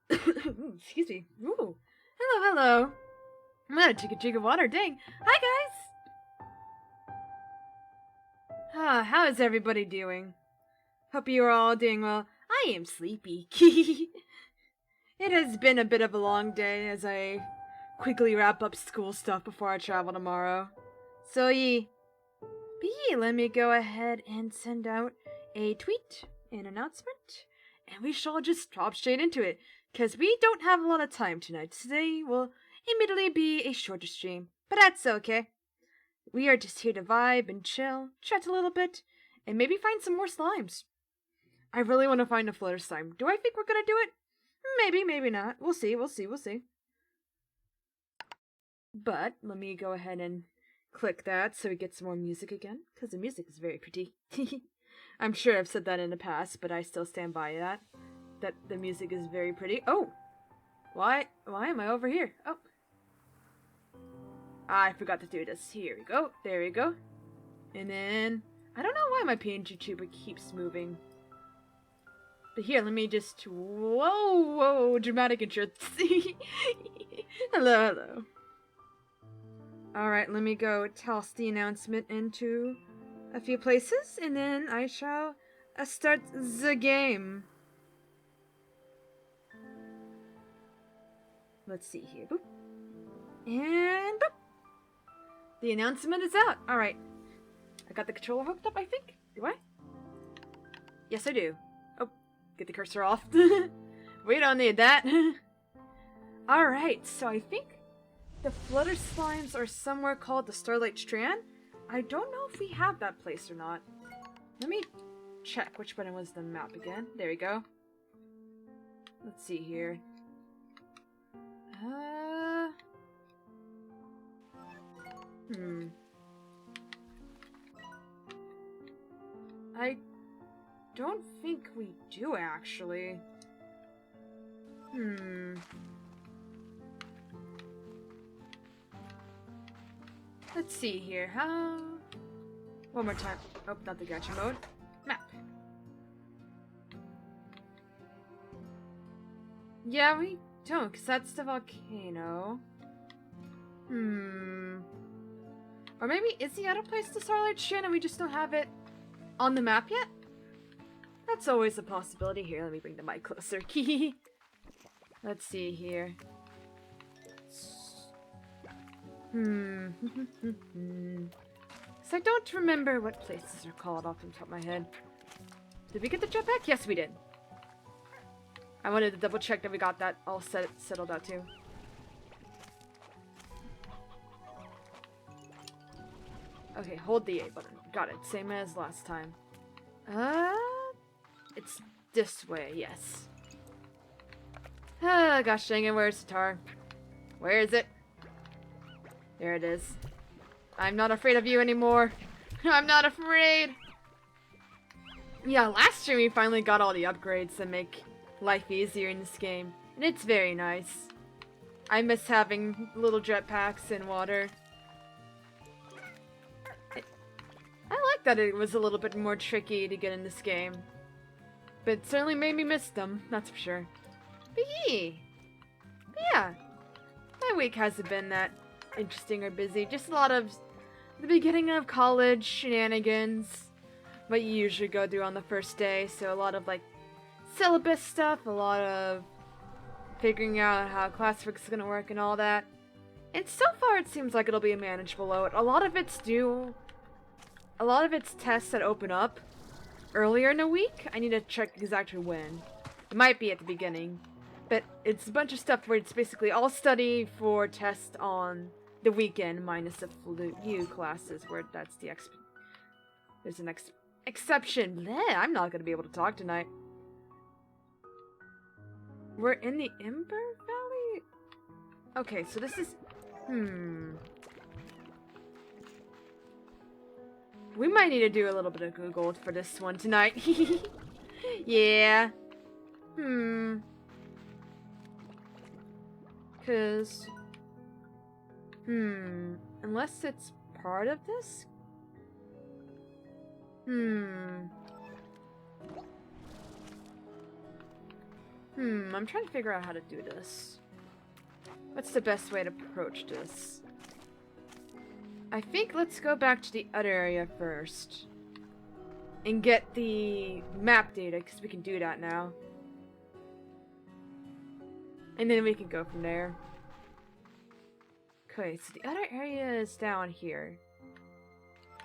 Excuse me. Ooh. Hello, hello. I'm gonna take a drink of water. Dang. Hi, guys. How is everybody doing? Hope you are all doing well. I am sleepy. It has been a bit of a long day as I quickly wrap up school stuff before I travel tomorrow. So let me go ahead and send out a tweet, an announcement, and we shall just drop straight into it, because we don't have a lot of time tonight. Today will admittedly be a shorter stream, but that's okay. We are just here to vibe and chill, chat a little bit, and maybe find some more slimes. I really want to find a Flutter slime. Do I think we're gonna do it? Maybe, maybe not. We'll see. But let me go ahead and click that so we get some more music again, because the music is very pretty. I'm sure I've said that in the past, but I still stand by that the music is very pretty. Oh! Why am I over here? Oh. I forgot to do this. Here we go. There we go. And then, I don't know why my PNG tuber keeps moving. But here, let me just, whoa, dramatic intro. Hello. Alright, let me go toss the announcement into a few places, and then I shall start the game. Let's see here. Boop. And boop. The announcement is out. Alright. I got the controller hooked up, I think. Do I? Yes, I do. Oh, get the cursor off. We don't need that. Alright, so I think the Flutter Slimes are somewhere called the Starlight Strand. I don't know if we have that place or not. Let me check which button was the map again. There we go. Let's see here. I don't think we do, actually. Let's see here. One more time. Oh, not the gacha mode. Map. Yeah, we don't, because that's the volcano. Or maybe is the other place the Starlight Strand and we just don't have it on the map yet? That's always a possibility. Here, let me bring the mic closer. Let's see here. So I don't remember what places are called off the top of my head. Did we get the jetpack? Yes, we did. I wanted to double check that we got that all settled out too. Okay, hold the A button. Got it. Same as last time. It's this way, yes. Gosh dang it, where's the tar? Where is it? There it is. I'm not afraid of you anymore. I'm not afraid! Yeah, last year we finally got all the upgrades that make life easier in this game. And it's very nice. I miss having little jetpacks and water. I like that it was a little bit more tricky to get in this game. But it certainly made me miss them, that's for sure. But yeah. My week hasn't been that interesting or busy. Just a lot of the beginning of college shenanigans. What you usually go through on the first day. So a lot of like syllabus stuff, a lot of figuring out how classwork is going to work and all that. And so far it seems like it'll be a manageable load. A lot of it's tests that open up earlier in the week. I need to check exactly when. It might be at the beginning. But it's a bunch of stuff where it's basically all study for tests on the weekend, minus the FLU classes, where that's the there's an exception. Bleh, I'm not going to be able to talk tonight. We're in the Ember Valley? Okay, so this is... We might need to do a little bit of Google for this one tonight. Yeah. Because... Unless it's part of this? I'm trying to figure out how to do this. What's the best way to approach this? I think let's go back to the other area first. And get the map data, because we can do that now. And then we can go from there. Okay, so the other area is down here.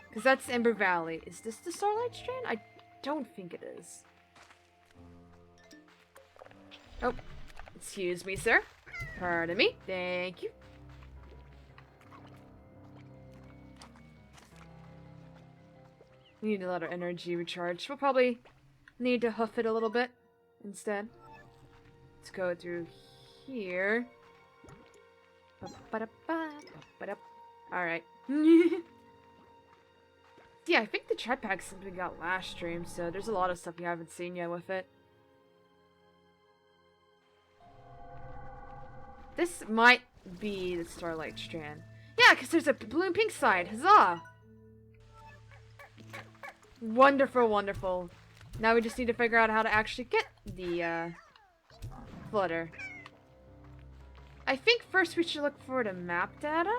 Because that's Ember Valley. Is this the Starlight Strand? I don't think it is. Oh, excuse me, sir. Pardon me. Thank you. We need a lot of energy recharge. We'll probably need to hoof it a little bit instead. Let's go through here. Alright. Yeah, I think the trap pack's something we got last stream, so there's a lot of stuff you haven't seen yet with it. This might be the Starlight Strand. Yeah, because there's a blue and pink side. Huzzah! Wonderful, wonderful. Now we just need to figure out how to actually get the, Flutter. I think first we should look for the map data,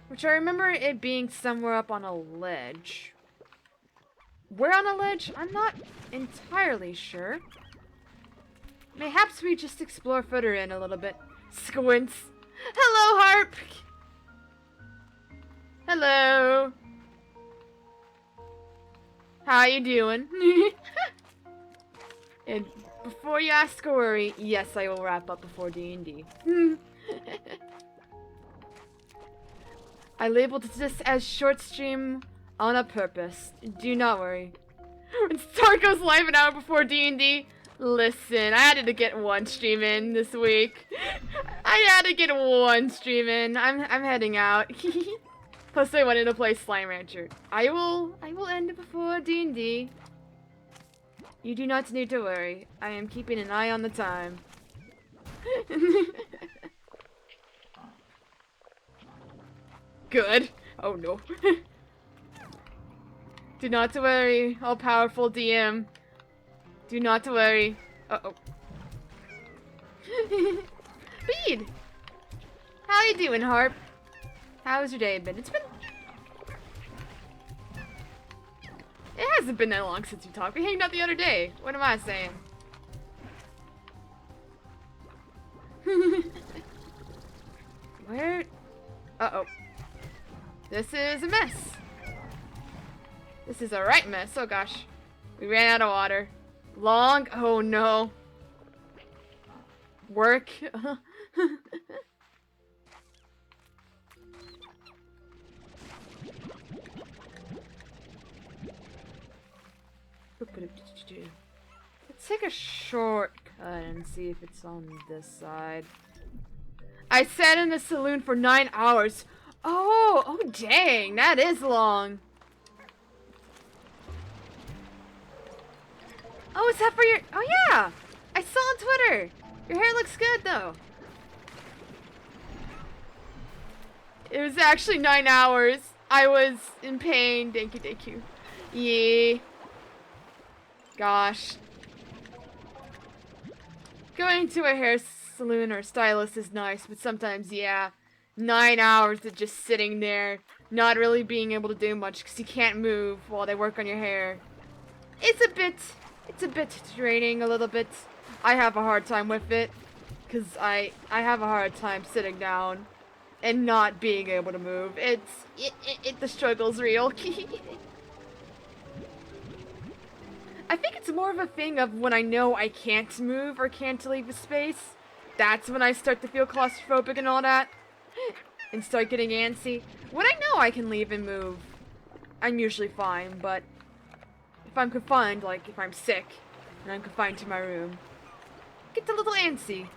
which I remember it being somewhere up on a ledge. Where on a ledge? I'm not entirely sure. Mayhaps we just explore further in a little bit. Squints. Hello, Harp! Hello! How you doing? And before you ask or worry, yes, I will wrap up before D&D. I labeled this as short stream on a purpose. Do not worry. When Star goes live an hour before D&D, listen, I had to get one stream in this week. I had to get one stream in. I'm heading out. Plus, I wanted to play Slime Rancher. I will end it before D&D. You do not need to worry. I am keeping an eye on the time. Good. Oh no. Do not to worry, all-powerful DM. Do not to worry. Uh-oh. Bead! How you doing, Harp? How's your day been? It hasn't been that long since we talked. We hanged out the other day. What am I saying? Where? Uh-oh. This is a mess. This is a right mess. Oh gosh. We ran out of water. Long? Oh no. Work? Let's take a shortcut and see if it's on this side. I sat in the saloon for 9 hours. Oh dang, that is long. Oh, is that for your... Oh yeah, I saw on Twitter. Your hair looks good though. It was actually 9 hours. I was in pain. Thank you. Yeah. Gosh. Going to a hair salon or stylist is nice, but sometimes, yeah, 9 hours of just sitting there, not really being able to do much because you can't move while they work on your hair. It's a bit draining a little bit. I have a hard time with it because I have a hard time sitting down and not being able to move. The struggle's real. I think it's more of a thing of when I know I can't move or can't leave a space. That's when I start to feel claustrophobic and all that. And start getting antsy. When I know I can leave and move, I'm usually fine, but if I'm confined, like if I'm sick and I'm confined to my room, I get a little antsy.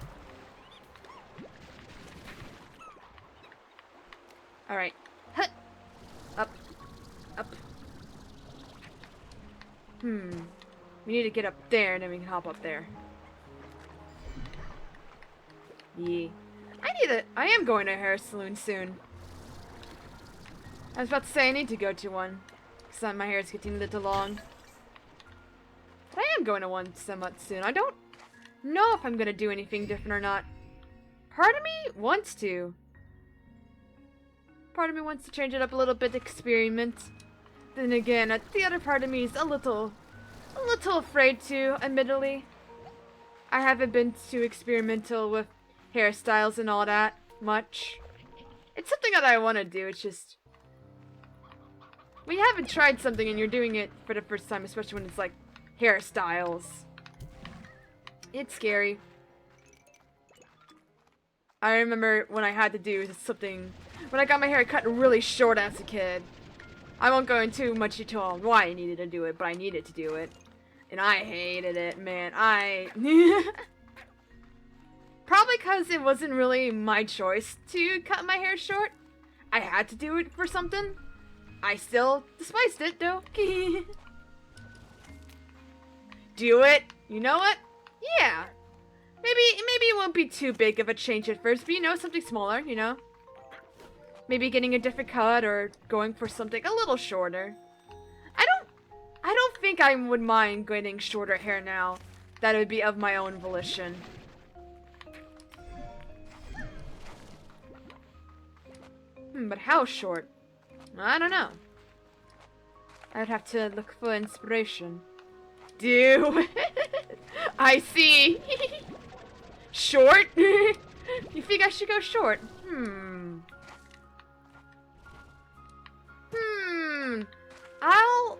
Alright. Up. We need to get up there, and then we can hop up there. Yeah. I am going to a hair salon soon. I was about to say I need to go to one, because my hair is getting a little long. But I am going to one somewhat soon. I don't know if I'm gonna do anything different or not. Part of me wants to. Part of me wants to change it up a little bit, experiment. Then again, the other part of me is a little afraid to, admittedly. I haven't been too experimental with hairstyles and all that much. It's something that I want to do, it's just... when you haven't tried something and you're doing it for the first time, especially when it's like hairstyles, it's scary. I remember when I had to do something, when I got my hair cut really short as a kid. I won't go into much detail on why I needed to do it, but I needed to do it. And I hated it, man. Probably because it wasn't really my choice to cut my hair short. I had to do it for something. I still despised it, though. Do it. You know what? Yeah. Maybe it won't be too big of a change at first, but you know, something smaller, you know? Maybe getting a different cut or going for something a little shorter. I don't think I would mind getting shorter hair now. That would be of my own volition. But how short? I don't know. I'd have to look for inspiration. Do I see. Short? You think I should go short? I'll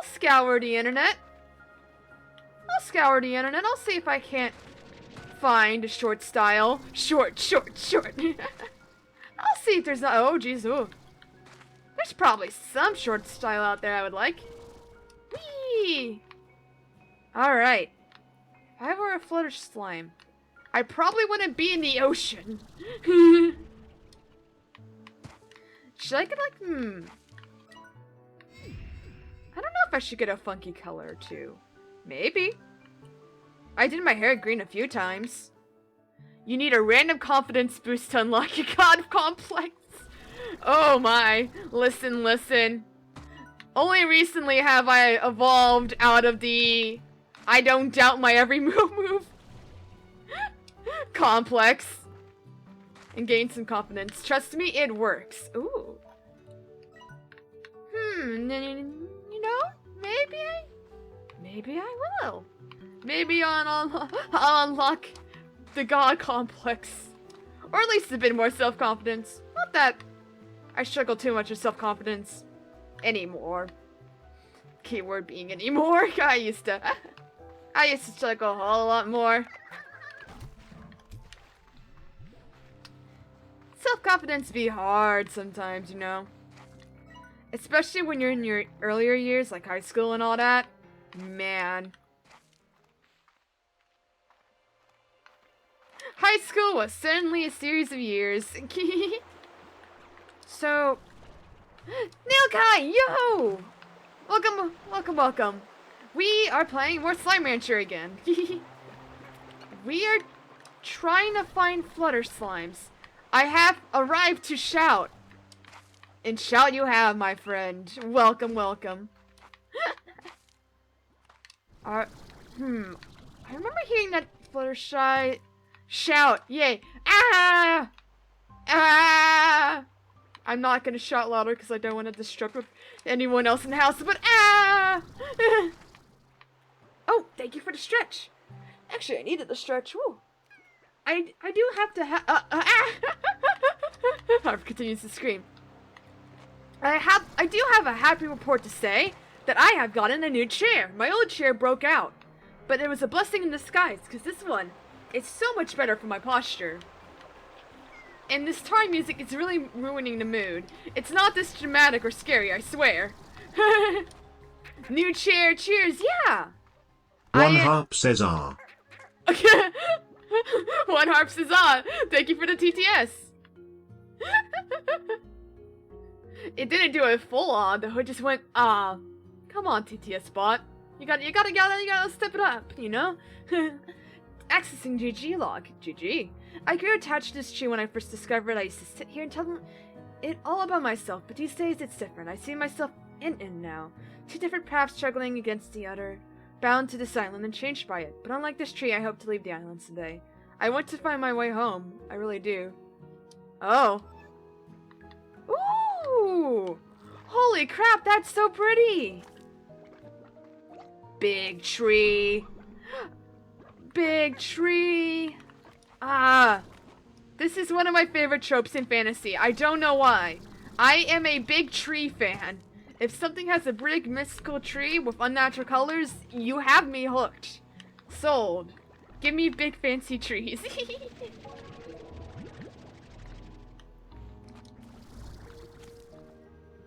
scour the internet. I'll see if I can't find a short style. Short. I'll see if there's not. Oh, jeez. Oh. There's probably some short style out there I would like. Whee! Alright. If I were a Flutter slime, I probably wouldn't be in the ocean. Should I get like, I don't know if I should get a funky color or two. Maybe. I did my hair green a few times. You need a random confidence boost to unlock your god complex. Oh my. Listen. Only recently have I evolved out of the I don't doubt my every move complex and gained some confidence. Trust me, it works. Ooh. You know, maybe I will. Maybe I'll unlock the god complex. Or at least a bit more self-confidence. Not that I struggle too much with self-confidence anymore. Keyword being anymore. I used to struggle a whole lot more. Self-confidence be hard sometimes, you know. Especially when you're in your earlier years, like high school and all that. Man. High school was certainly a series of years. So, Neil Kai, yo! Welcome. We are playing more Slime Rancher again. We are trying to find Flutter slimes. I have arrived to Shout. And Shout you have, my friend. Welcome. I remember hearing that Flutter shout. Yay. Ah! I'm not gonna shout louder because I don't want to disrupt anyone else in the house, but ah! Oh, thank you for the stretch. Actually, I needed the stretch. Woo. I do have to Harv continues to scream. I do have a happy report to say that I have gotten a new chair. My old chair broke out, but it was a blessing in disguise because this one is so much better for my posture. And this time music is really ruining the mood. It's not this dramatic or scary, I swear. New chair, cheers, yeah! One harp says ah. One harp says ah. Thank you for the TTS. It didn't do a full on though. It just went ah. Come on, TTS bot. You gotta step it up, you know. Accessing GG log. GG. I grew attached to this tree when I first discovered. I used to sit here and tell them it all about myself, but these days it's different. I see myself in now. Two different paths struggling against the other. bound to this island and changed by it. But unlike this tree, I hope to leave the island someday. I want to find my way home. I really do. Oh. Ooh! Holy crap, that's so pretty! Big tree. Big tree. Ah. This is one of my favorite tropes in fantasy. I don't know why. I am a big tree fan. If something has a big mystical tree with unnatural colors, you have me hooked. Sold. Give me big fancy trees.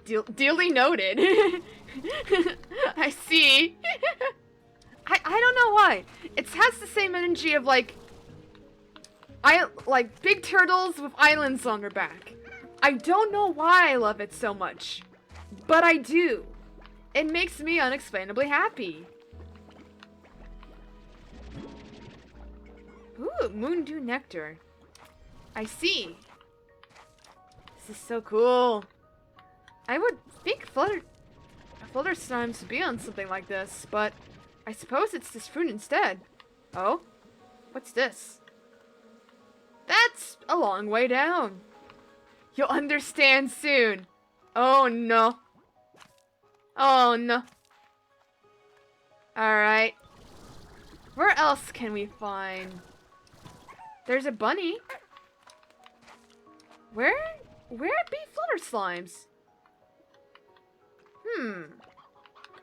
Duly noted. I see. I don't know why. It has the same energy of like big turtles with islands on their back. I don't know why I love it so much, but I do. It makes me unexplainably happy. Ooh, moon dew nectar. I see. This is so cool. I would think Flutter slimes would be on something like this, but I suppose it's this fruit instead. Oh? What's this? That's a long way down. You'll understand soon. Oh no. Oh no. Alright. Where else can we find? There's a bunny. Where be Flutter slimes?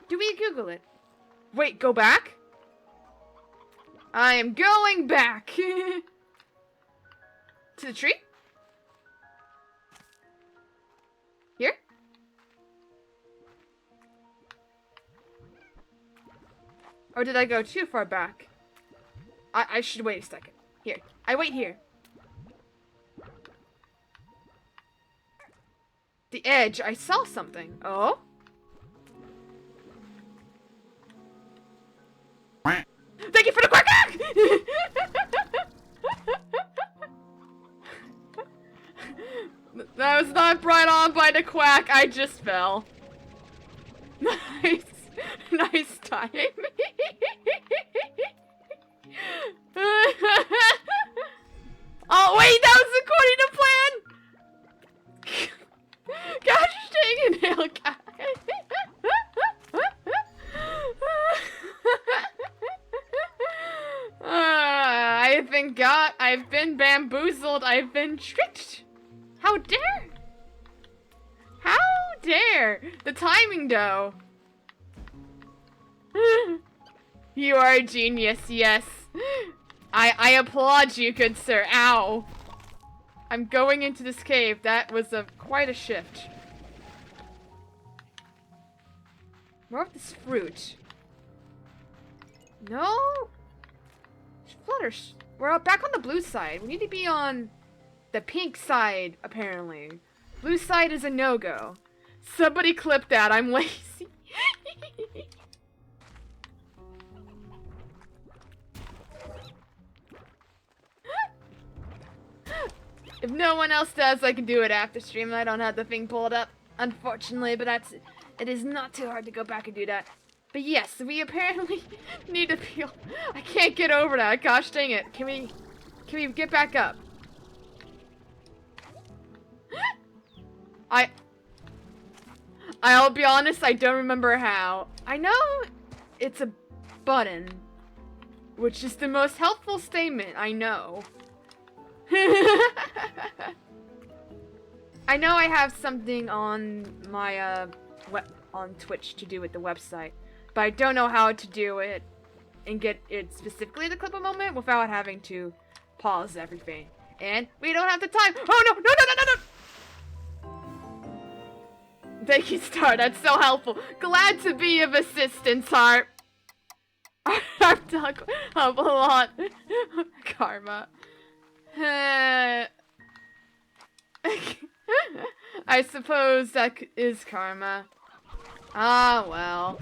Do we Google it? Wait, go back? I am going back. To the tree? Here? Or did I go too far back? I should wait a second. Here. I wait here. The edge. I saw something. Oh? Thank you for the quack! That was not brought on by the quack. I just fell. Nice. Nice timing. Oh wait, that was according to plan. Gosh dang it, nail guy. I've been bamboozled. I've been tricked. How dare? How dare? The timing, though. You are a genius, yes. I applaud you, good sir. Ow. I'm going into this cave. That was quite a shift. More of this fruit. No. Flutters. We're back on the blue side. We need to be on the pink side, apparently. Blue side is a no-go. Somebody clip that. I'm lazy. If no one else does, I can do it after stream. I don't have the thing pulled up, unfortunately, but it is not too hard to go back and do that. But yes, we apparently need to peel. I can't get over that. Gosh dang it. Can we get back up? I'll be honest, I don't remember how. I know it's a button, which is the most helpful statement I know. I know I have something on my on Twitch to do with the website, but I don't know how to do it and get it specifically to clip a moment without having to pause everything. And we don't have the time. Oh no, no, no, no, no, no! Thank you, Star. That's so helpful. Glad to be of assistance, Heart. I've talked up a lot. Karma. I suppose that is karma. Ah, well.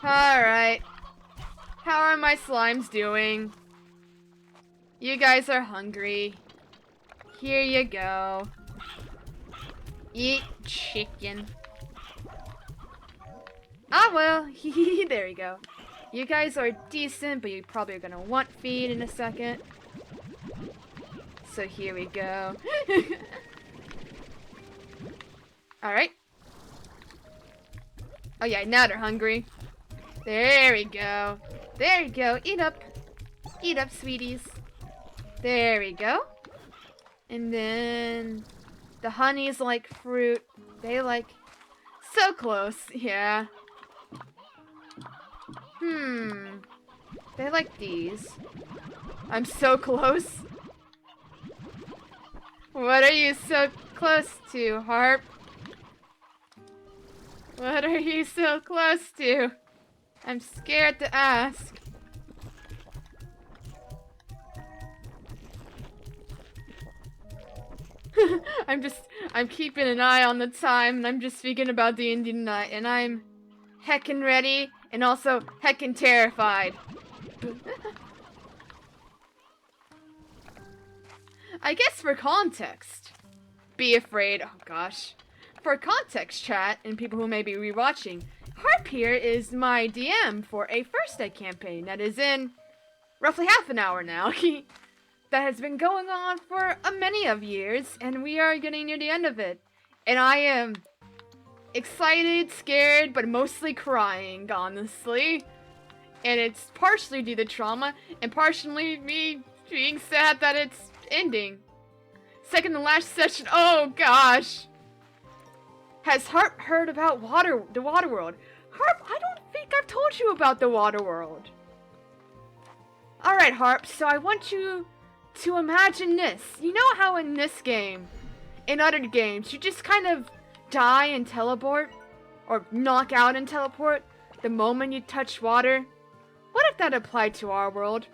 Alright. How are my slimes doing? You guys are hungry. Here you go. Eat chicken. Ah, well, there you go. You guys are decent, but you probably are gonna want feed in a second. So here we go. Alright. Oh yeah, now they're hungry. There we go. There you go. Eat up. Eat up, sweeties. There we go. And then the honey's like fruit. They like so close. Yeah. They like these. I'm so close. What are you so close to, Harp? What are you so close to? I'm scared to ask. I'm keeping an eye on the time, and I'm just thinking about the Indian night, and I'm heckin' ready, and also heckin' terrified. I guess for context, be afraid, oh gosh. For context, chat, and people who may be rewatching, Harp here is my DM for a First Day campaign that is in roughly half an hour now. That has been going on for many of years, and we are getting near the end of it. And I am excited, scared, but mostly crying, honestly. And it's partially due to trauma, and partially me being sad that it's ending. Second to last session, oh gosh! Has Harp heard about the water world? Harp, I don't think I've told you about the water world. Alright, Harp, so I want you to imagine this. You know how in this game, in other games, you just kind of die and teleport? Or knock out and teleport the moment you touch water? What if that applied to our world?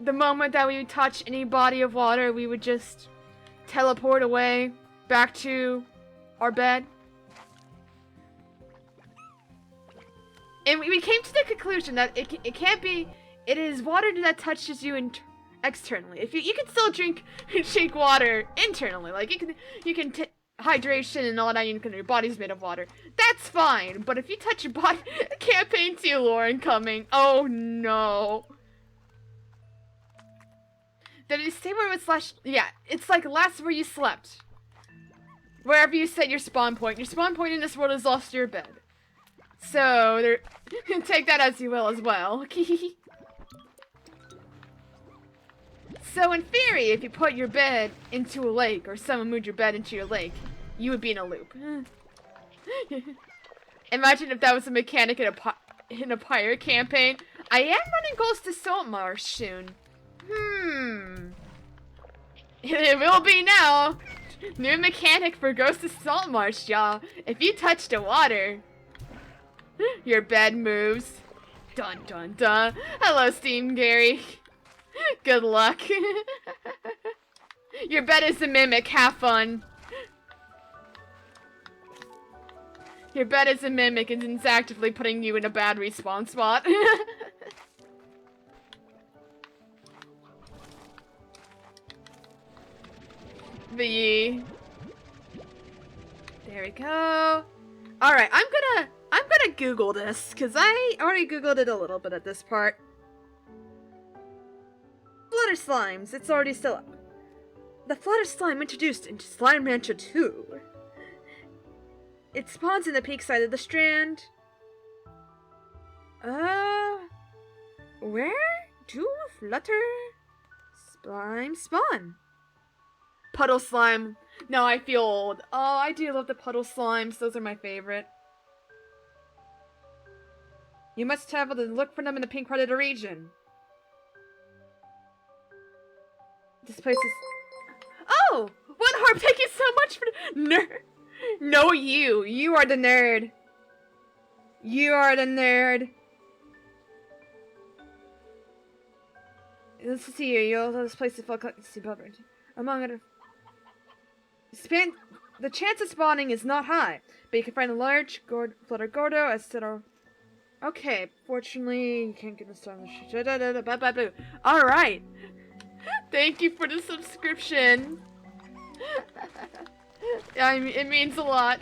The moment that we touch any body of water, we would just teleport away back to our bed. And we came to the conclusion that it can't be. It is water that touches you externally. If you can still drink water internally, like you can hydration and all that. Your body's made of water. That's fine. But if you touch your body, campaign 2 lore incoming. Oh no. Did it say where it was yeah, it's like last where you slept. Wherever you set your spawn point. Your spawn point in this world is lost to your bed. So, take that as you will as well. So in theory, if you put your bed into a lake, or someone moved your bed into your lake, you would be in a loop. Imagine if that was a mechanic in a pirate campaign. I am running Ghost to Saltmarsh soon. It will be now. New mechanic for Ghost of Saltmarsh, y'all. If you touch the water, your bed moves. Dun dun dun. Hello, Steam Gary. Good luck. Your bed is a mimic. Have fun. Your bed is a mimic and it's actively putting you in a bad respawn spot. There we go. Alright, I'm gonna Google this, because I already Googled it a little bit at this part. Flutter Slimes, it's already still up. The Flutter Slime introduced into Slime Rancher 2. It spawns in the peak side of the strand. Where do Flutter Slime spawn? Puddle slime. Now I feel old. Oh, I do love the puddle slimes. Those are my favorite. You must travel to look for them in the Pink Predator region. This place is... Oh! What, Harp? Thank you so much for the... Nerd! No, you. You are the nerd. You are the nerd. Let's see here. You also this place is full of... Among other... The chance of spawning is not high, but you can find a large Flutter Gordo, etc. Okay, fortunately, you can't get this time. Alright! Thank you for the subscription! It means a lot.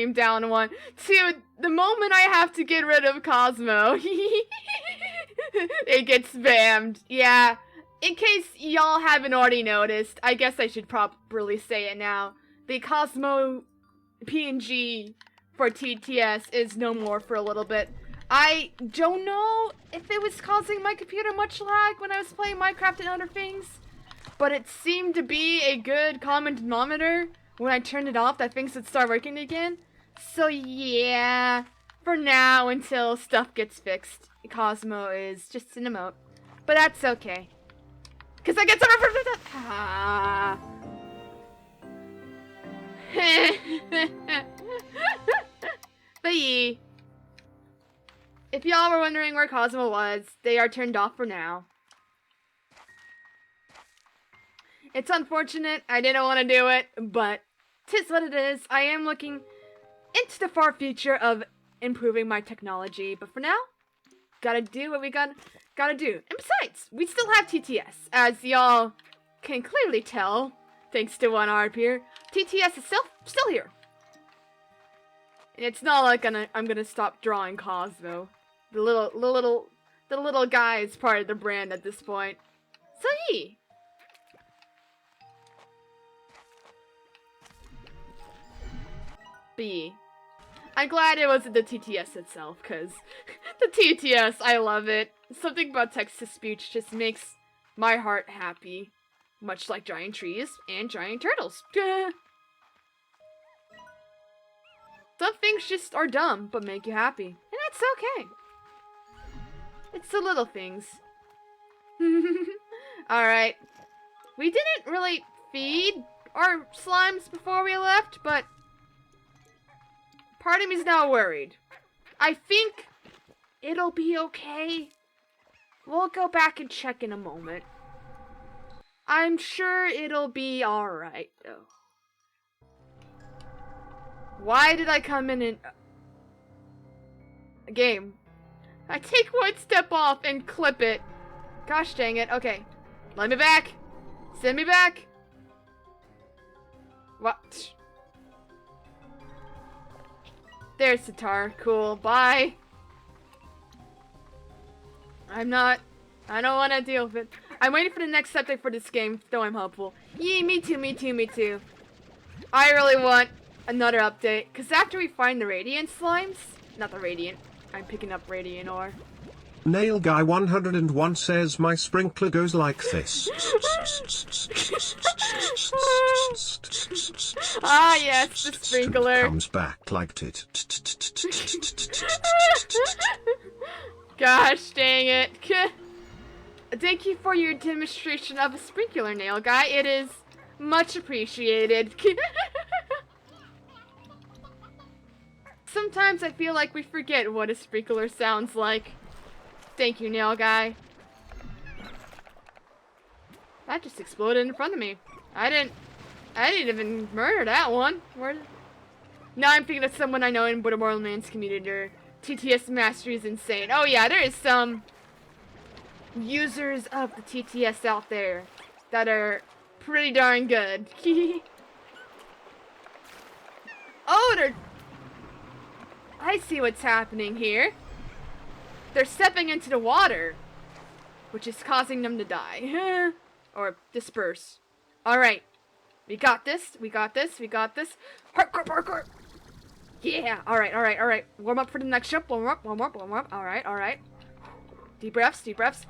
am down one. Two, the moment I have to get rid of Cosmo, it gets spammed. Yeah. In case y'all haven't already noticed, I guess I should properly say it now. The Cosmo PNG for TTS is no more for a little bit. I don't know if it was causing my computer much lag when I was playing Minecraft and other things, but it seemed to be a good common denominator when I turned it off that things would start working again. So yeah, for now until stuff gets fixed, Cosmo is just an emote. But that's okay. Cause I get some ah. But yeah. If y'all were wondering where Cosmo was, they are turned off for now. It's unfortunate, I didn't want to do it, but 'tis what it is. I am looking into the far future of improving my technology, but for now, gotta do what we gotta do. And besides, we still have TTS, as y'all can clearly tell, thanks to one ARP here. TTS is still here. And it's not like I'm gonna stop drawing Cosmo. The little guy is part of the brand at this point. So yeah. B. I'm glad it wasn't the TTS itself, because the TTS, I love it. Something about text-to-speech just makes my heart happy. Much like giant trees and giant turtles. Some things just are dumb, but make you happy. And that's okay. It's the little things. Alright. We didn't really feed our slimes before we left, but part of me's now worried. I think it'll be okay. We'll go back and check in a moment. I'm sure it'll be alright, though. Why did I come in a game? I take one step off and clip it. Gosh dang it. Okay. Let me back. Send me back. What? There's Sitar. Cool. Bye. I don't want to deal with it. I'm waiting for the next update for this game, though I'm hopeful. Yee, me too. I really want another update, because after we find the Radiant slimes, not the Radiant, I'm picking up Radiant ore. Nail Guy 101 says my sprinkler goes like this. Ah yes, the sprinkler. Comes back like it. Gosh dang it. Thank you for your demonstration of a sprinkler, Nail Guy. It is much appreciated. Sometimes I feel like we forget what a sprinkler sounds like. Thank you, Nail Guy. That just exploded in front of me. I didn't even murder that one. Now I'm thinking of someone I know in Borderlands community. Their TTS mastery is insane. Oh yeah, there is some users of the TTS out there that are pretty darn good. Oh, I see what's happening here. They're stepping into the water, which is causing them to die. Or disperse. Alright. We got this. Parkour. Yeah. Alright. Warm up for the next jump. Warm up. Alright. Deep breaths.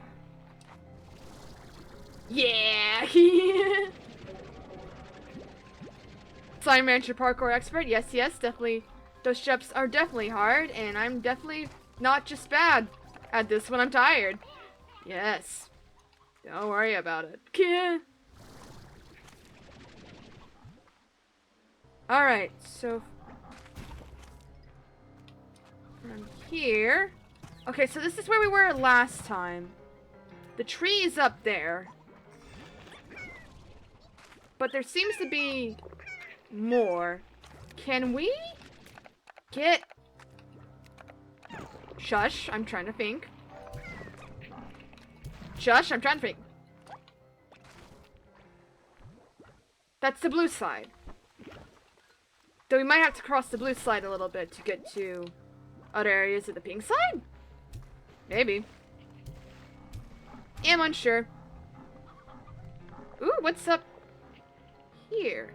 Yeah. Slime Rancher parkour expert. Yes, definitely. Those jumps are definitely hard, and I'm definitely not just bad at this when I'm tired. Yes. Don't worry about it. Alright, so from here. Okay, so this is where we were last time. The tree is up there. But there seems to be more. Can we get... Shush, I'm trying to think. That's the blue side. Though we might have to cross the blue side a little bit to get to other areas of the pink side? Maybe. I'm unsure. Ooh, what's up here?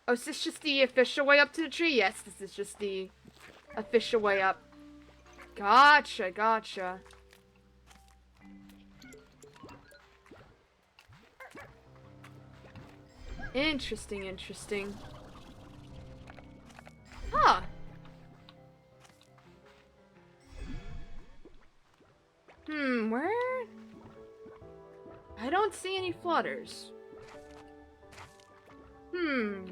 Oh, is this just the official way up to the tree? Yes, this is just the official way up. Gotcha. Interesting. Huh. Where? I don't see any flutters. Is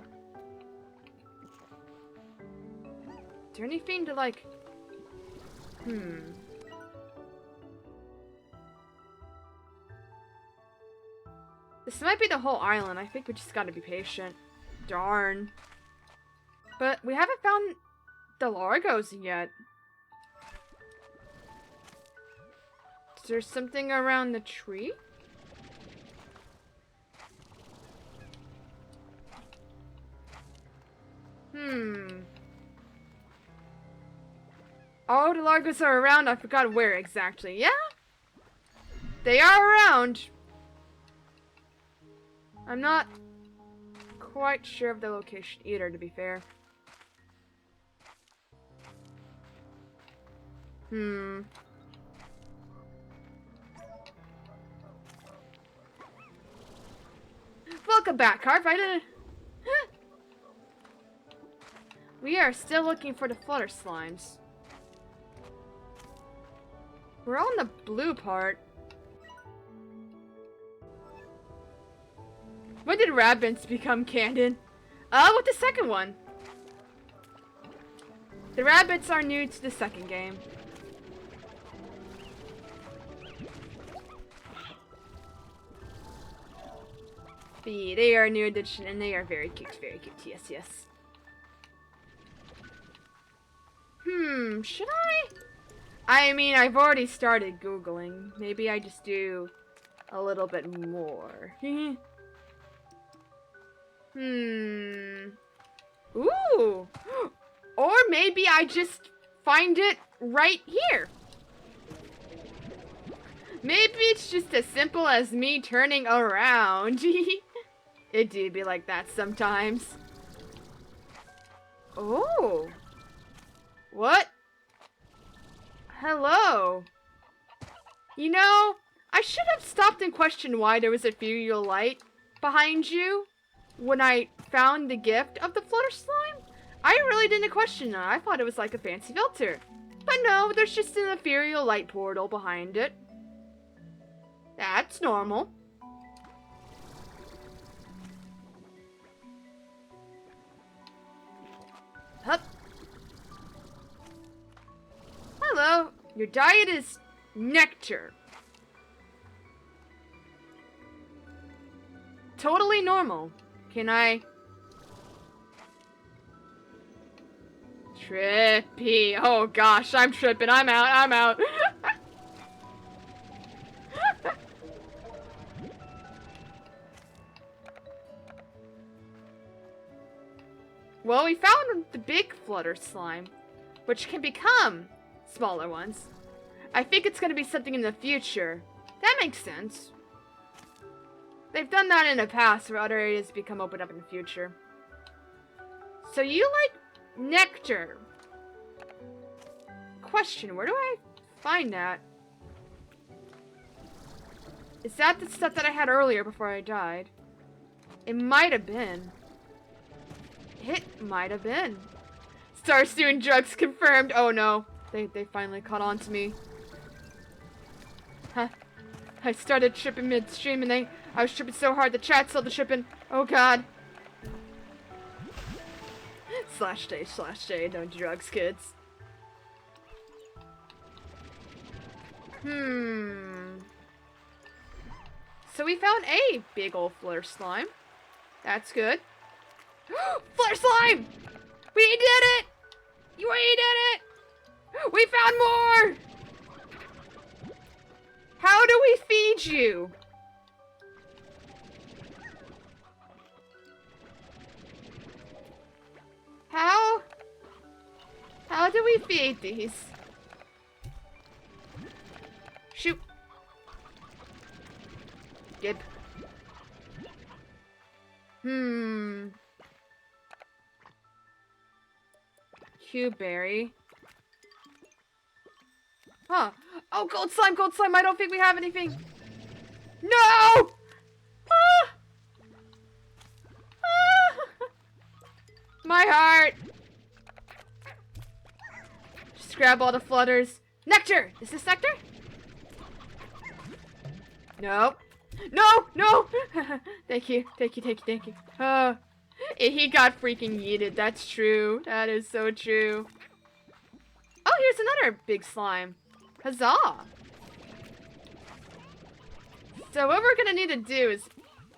there anything to like... This might be the whole island. I think we just gotta be patient. Darn. But we haven't found the Largos yet. Is there something around the tree? Oh, the Largos are around. I forgot where exactly. Yeah? They are around. I'm not quite sure of the location either, to be fair. Welcome back, Harp. We are still looking for the Flutter slimes. We're on the blue part. When did rabbits become canon? With the second one. The rabbits are new to the second game. But yeah, they are a new addition and they are very cute, yes, yes. Should I mean, I've already started Googling. Maybe I just do a little bit more. Ooh! Or maybe I just find it right here. Maybe it's just as simple as me turning around. It do be like that sometimes. Oh! What? Hello? You know, I should have stopped and questioned why there was a ethereal light behind you when I found the gift of the Flutter slime. I really didn't question that. I thought it was like a fancy filter. But no, there's just an ethereal light portal behind it. That's normal. Hup. Hello. Your diet is nectar. Totally normal. Can I? Trippy. Oh gosh, I'm tripping. I'm out. Well, we found the big Flutter slime, which can become smaller ones. I think it's gonna be something in the future. That makes sense. They've done that in the past where other areas become opened up in the future. So you like nectar? Question, where do I find that? Is that the stuff that I had earlier before I died? It might have been. It might have been. Starts doing drugs confirmed. Oh no. They finally caught on to me. Huh. I started tripping midstream and I was tripping so hard the chat saw the tripping. Oh god. /J, no drugs, kids. So we found a big old Flutter slime. That's good. Flutter slime! We did it! We did it! We found more! How do we feed you? How do we feed these? Shoot. Gib. Q-berry. Huh. Oh, gold slime, gold slime. I don't think we have anything. No! Ah! Ah! My heart. Just grab all the flutters. Nectar! Is this nectar? No. No! Thank you. He got freaking yeeted. That's true. That is so true. Oh, here's another big slime. Huzzah! So what we're gonna need to do is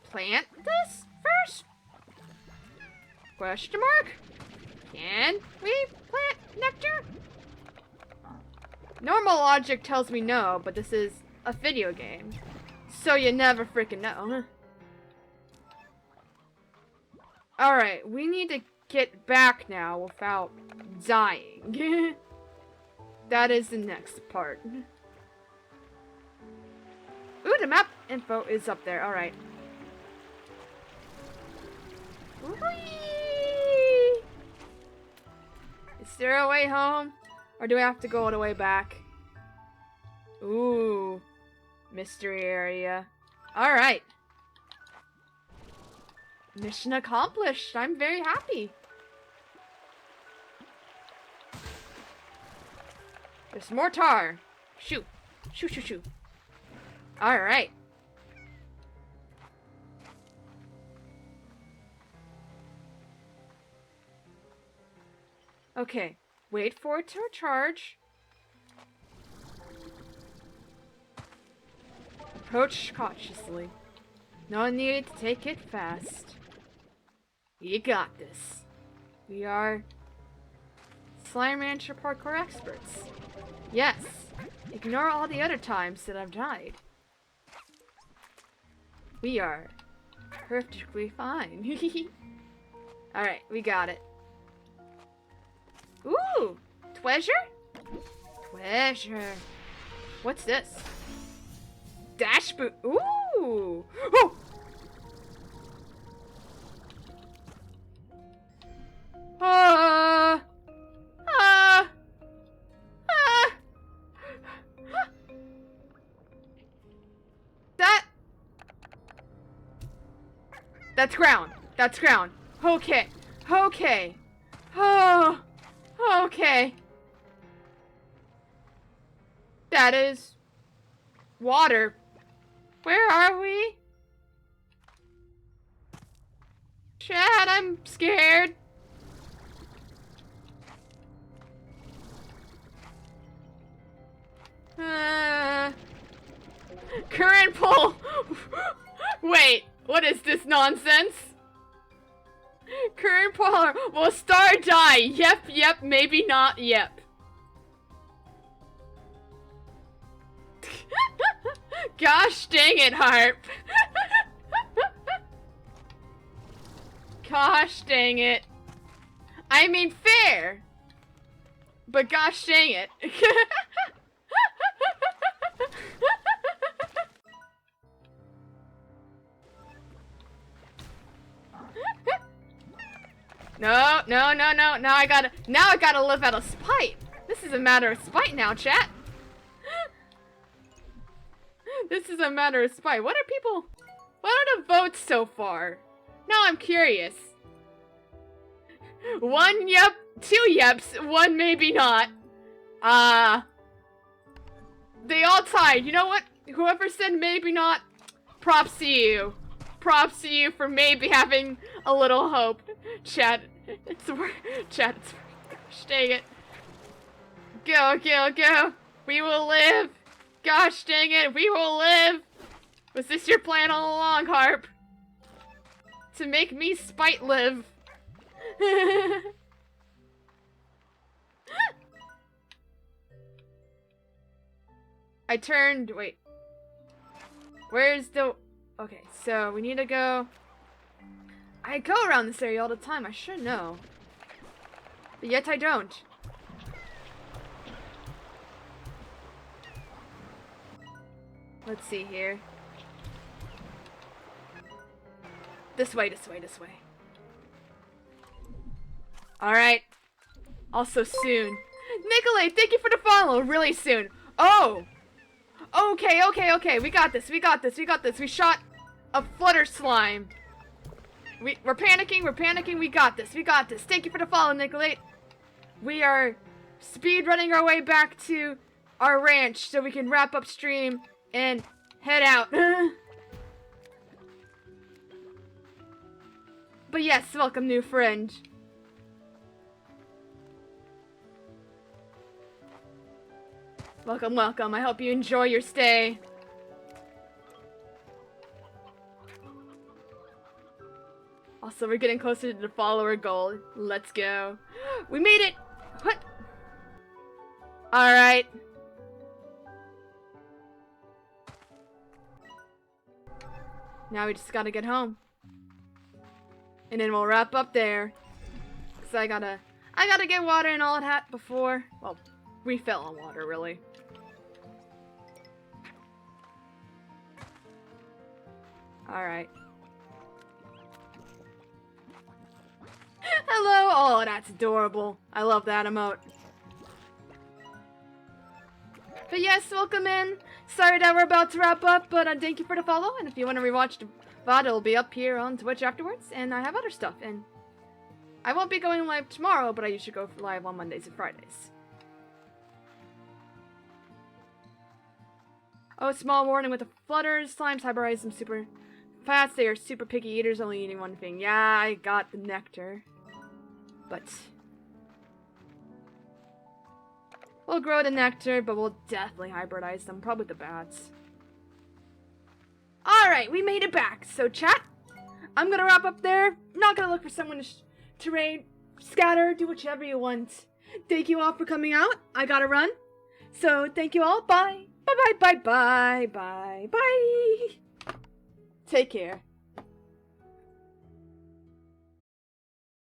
plant this first? Question mark? Can we plant nectar? Normal logic tells me no, but this is a video game. So you never freaking know. Alright, we need to get back now without dying. That is the next part. Ooh, the map info is up there. Alright. Is there a way home? Or do we have to go all the way back? Ooh. Mystery area. Alright. Mission accomplished. I'm very happy. There's more tar. Shoot. Shoot. Alright. Okay. Wait for it to recharge. Approach cautiously. No need to take it fast. You got this. We are Slime Rancher parkour experts. Yes. Ignore all the other times that I've died. We are perfectly fine. Alright, we got it. Ooh! Treasure? Treasure. What's this? Dash boot. Ooh! Oh! Ah! Ah! Ah! That's ground. That's ground. Okay. Okay. Oh. Okay. That is water. Where are we? Chad, I'm scared. Current pull. Wait, what is this nonsense? Current pull. Will star die? Yep, maybe not, yep. Gosh dang it, Harp. Gosh dang it. I mean, fair. But gosh dang it. No. Now I gotta live out of spite. This is a matter of spite now, chat. This is a matter of spite. What are the votes so far? Now I'm curious. 1 yep, 2 yeps, 1 maybe not. They all tied. You know what? Whoever said maybe not, props to you. Props to you for maybe having a little hope. Chat, it's worth. Chat, it's worth. Gosh dang it. Go. We will live. Gosh dang it, we will live. Was this your plan all along, Harp? To make me spite live. I turned, wait. Where's the, okay, so we need to go. I go around this area all the time, I should know. But yet I don't. Let's see here. This way. Alright. Also soon. Nicolay, thank you for the follow. Really soon. Oh! Okay. We got this. We shot a Flutter slime. We're panicking. We got this. Thank you for the follow, Nicolay. We are speed running our way back to our ranch so we can wrap up stream and head out. But yes, welcome new friend. Welcome. I hope you enjoy your stay. Also, we're getting closer to the follower goal. Let's go. We made it! What? Alright. Now we just gotta get home. And then we'll wrap up there. So I gotta get water and all that before. Well, refill on water, really. Alright. Hello! Oh, that's adorable. I love that emote. But yes, welcome in. Sorry that we're about to wrap up, but thank you for the follow. And if you want to rewatch the VOD, it'll be up here on Twitch afterwards. And I have other stuff. And I won't be going live tomorrow, but I usually go live on Mondays and Fridays. Oh, small warning with the Flutters. Slimes hyberize them super fast. They are super picky eaters, only eating one thing. Yeah, I got the nectar. But We'll grow the nectar, but we'll definitely hybridize them. Probably the bats. Alright, we made it back. So, chat, I'm gonna wrap up there. Not gonna look for someone to raid, scatter, do whichever you want. Thank you all for coming out. I gotta run. So, thank you all. Bye. Bye, bye, bye, bye, bye, bye. Take care.